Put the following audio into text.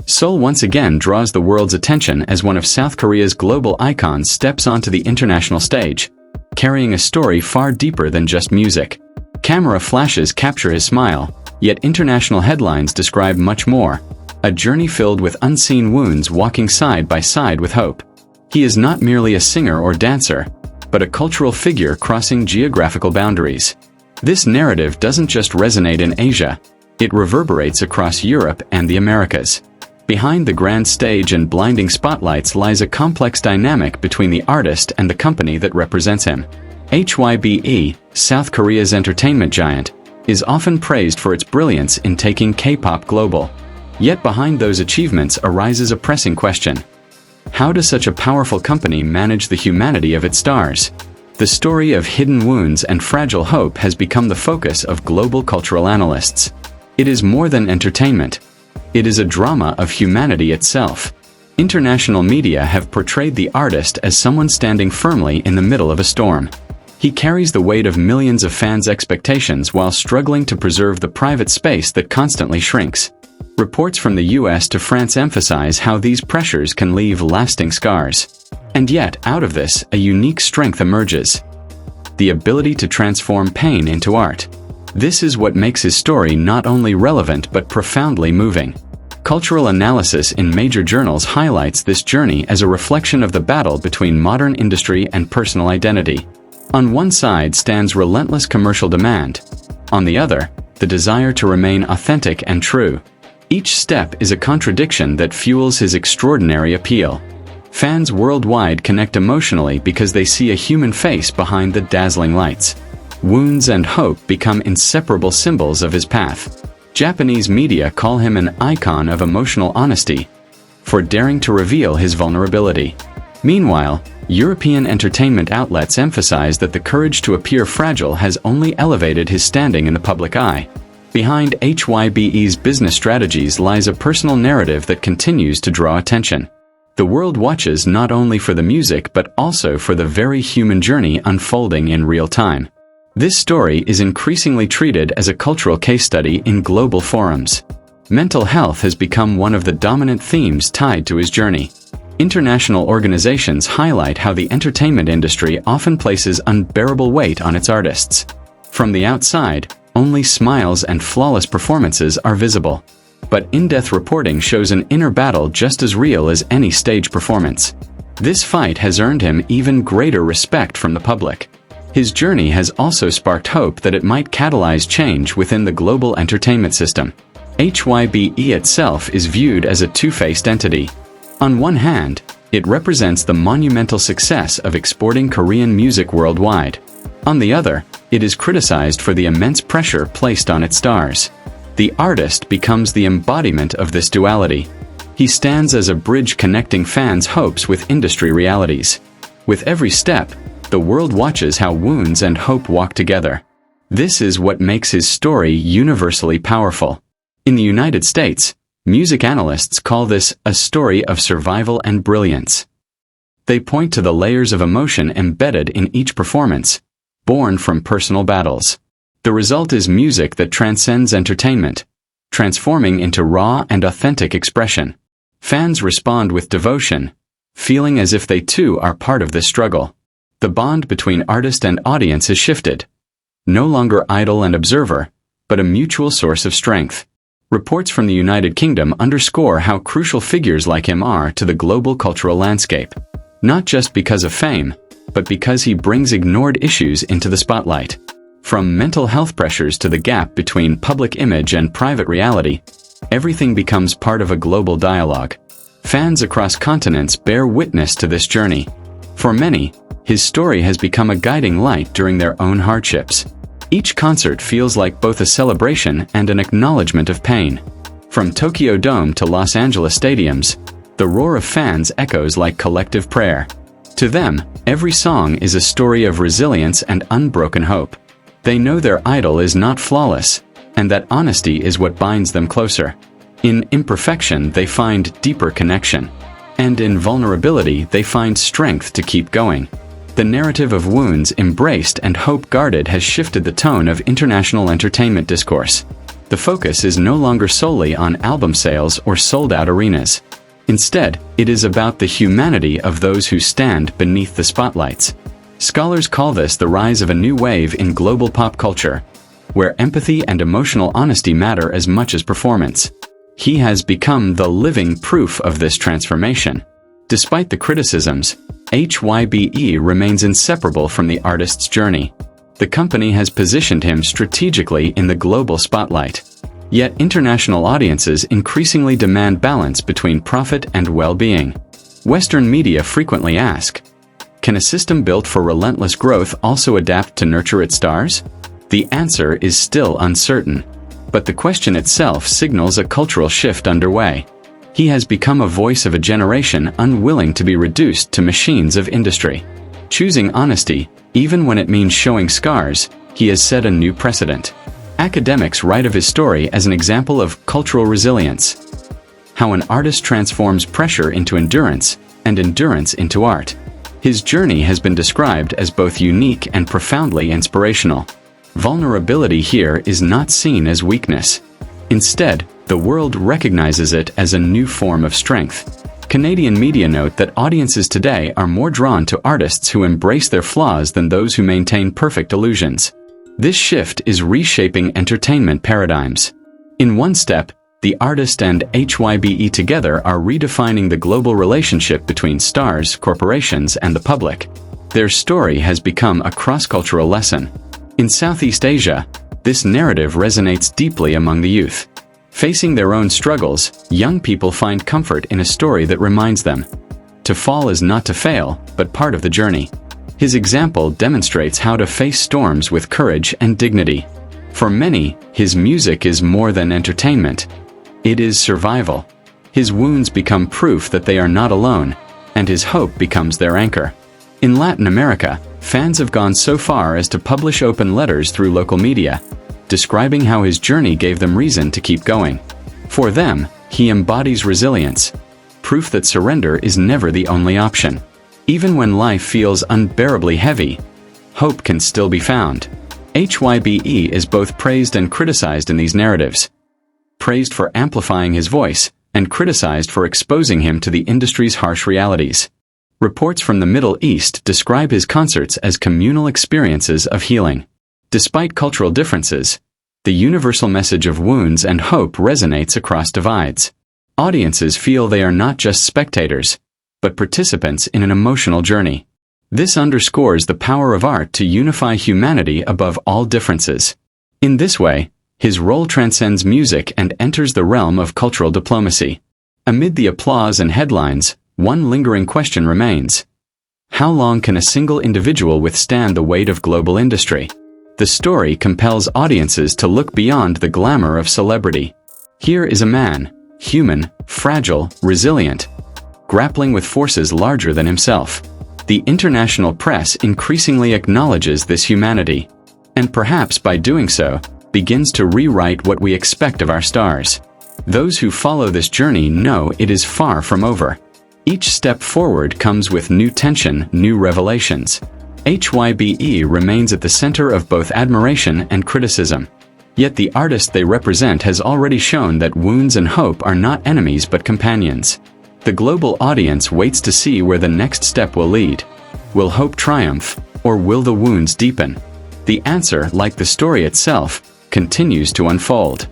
Seoul once again draws the world's attention as one of South Korea's global icons steps onto the international stage, carrying a story far deeper than just music. Camera flashes capture his smile, yet international headlines describe much more. A journey filled with unseen wounds walking side by side with hope. He is not merely a singer or dancer, but a cultural figure crossing geographical boundaries. This narrative doesn't just resonate in Asia, it reverberates across Europe and the Americas. Behind the grand stage and blinding spotlights lies a complex dynamic between the artist and the company that represents him. HYBE, South Korea's entertainment giant, is often praised for its brilliance in taking K-pop global. Yet behind those achievements arises a pressing question. How does such a powerful company manage the humanity of its stars? The story of hidden wounds and fragile hope has become the focus of global cultural analysts. It is more than entertainment. It is a drama of humanity itself. International media have portrayed the artist as someone standing firmly in the middle of a storm. He carries the weight of millions of fans' expectations while struggling to preserve the private space that constantly shrinks. Reports from the US to France emphasize how these pressures can leave lasting scars. And yet, out of this, a unique strength emerges. The ability to transform pain into art. This is what makes his story not only relevant but profoundly moving. Cultural analysis in major journals highlights this journey as a reflection of the battle between modern industry and personal identity. On one side stands relentless commercial demand. On the other, the desire to remain authentic and true. Each step is a contradiction that fuels his extraordinary appeal. Fans worldwide connect emotionally because they see a human face behind the dazzling lights. Wounds and hope become inseparable symbols of his path. Japanese media call him an icon of emotional honesty, for daring to reveal his vulnerability. Meanwhile, European entertainment outlets emphasize that the courage to appear fragile has only elevated his standing in the public eye. Behind HYBE's business strategies lies a personal narrative that continues to draw attention. The world watches not only for the music but also for the very human journey unfolding in real time. This story is increasingly treated as a cultural case study in global forums. Mental health has become one of the dominant themes tied to his journey. International organizations highlight how the entertainment industry often places unbearable weight on its artists. From the outside, only smiles and flawless performances are visible. But in-depth reporting shows an inner battle just as real as any stage performance. This fight has earned him even greater respect from the public. His journey has also sparked hope that it might catalyze change within the global entertainment system. HYBE itself is viewed as a two-faced entity. On one hand, it represents the monumental success of exporting Korean music worldwide. On the other, it is criticized for the immense pressure placed on its stars. The artist becomes the embodiment of this duality. He stands as a bridge connecting fans' hopes with industry realities. With every step, the world watches how wounds and hope walk together. This is what makes his story universally powerful. In the United States, music analysts call this a story of survival and brilliance. They point to the layers of emotion embedded in each performance, born from personal battles. The result is music that transcends entertainment, transforming into raw and authentic expression. Fans respond with devotion, feeling as if they too are part of this struggle. The bond between artist and audience has shifted. No longer idol and observer, but a mutual source of strength. Reports from the United Kingdom underscore how crucial figures like him are to the global cultural landscape. Not just because of fame, but because he brings ignored issues into the spotlight. From mental health pressures to the gap between public image and private reality, everything becomes part of a global dialogue. Fans across continents bear witness to this journey. For many, his story has become a guiding light during their own hardships. Each concert feels like both a celebration and an acknowledgement of pain. From Tokyo Dome to Los Angeles stadiums, the roar of fans echoes like collective prayer. To them, every song is a story of resilience and unbroken hope. They know their idol is not flawless, and that honesty is what binds them closer. In imperfection, they find deeper connection. And in vulnerability, they find strength to keep going. The narrative of wounds embraced and hope guarded has shifted the tone of international entertainment discourse. The focus is no longer solely on album sales or sold-out arenas. Instead, it is about the humanity of those who stand beneath the spotlights. Scholars call this the rise of a new wave in global pop culture, where empathy and emotional honesty matter as much as performance. He has become the living proof of this transformation. Despite the criticisms, HYBE remains inseparable from the artist's journey. The company has positioned him strategically in the global spotlight. Yet international audiences increasingly demand balance between profit and well-being. Western media frequently ask, can a system built for relentless growth also adapt to nurture its stars? The answer is still uncertain. But the question itself signals a cultural shift underway. He has become a voice of a generation unwilling to be reduced to machines of industry. Choosing honesty, even when it means showing scars, he has set a new precedent. Academics write of his story as an example of cultural resilience. How an artist transforms pressure into endurance, and endurance into art. His journey has been described as both unique and profoundly inspirational. Vulnerability here is not seen as weakness. Instead, the world recognizes it as a new form of strength. Canadian media note that audiences today are more drawn to artists who embrace their flaws than those who maintain perfect illusions. This shift is reshaping entertainment paradigms. In one step, the artist and HYBE together are redefining the global relationship between stars, corporations, and the public. Their story has become a cross-cultural lesson. In Southeast Asia, this narrative resonates deeply among the youth. Facing their own struggles, young people find comfort in a story that reminds them, to fall is not to fail, but part of the journey. His example demonstrates how to face storms with courage and dignity. For many, his music is more than entertainment. It is survival. His wounds become proof that they are not alone, and his hope becomes their anchor. In Latin America, fans have gone so far as to publish open letters through local media, describing how his journey gave them reason to keep going. For them, he embodies resilience, proof that surrender is never the only option. Even when life feels unbearably heavy, hope can still be found. HYBE is both praised and criticized in these narratives. Praised for amplifying his voice, and criticized for exposing him to the industry's harsh realities. Reports from the Middle East describe his concerts as communal experiences of healing. Despite cultural differences, the universal message of wounds and hope resonates across divides. Audiences feel they are not just spectators, but participants in an emotional journey. This underscores the power of art to unify humanity above all differences. In this way, his role transcends music and enters the realm of cultural diplomacy. Amid the applause and headlines, one lingering question remains. How long can a single individual withstand the weight of global industry? The story compels audiences to look beyond the glamour of celebrity. Here is a man, human, fragile, resilient, grappling with forces larger than himself. The international press increasingly acknowledges this humanity, and perhaps by doing so, begins to rewrite what we expect of our stars. Those who follow this journey know it is far from over. Each step forward comes with new tension, new revelations. HYBE remains at the center of both admiration and criticism. Yet the artist they represent has already shown that wounds and hope are not enemies but companions. The global audience waits to see where the next step will lead. Will hope triumph, or will the wounds deepen? The answer, like the story itself, continues to unfold.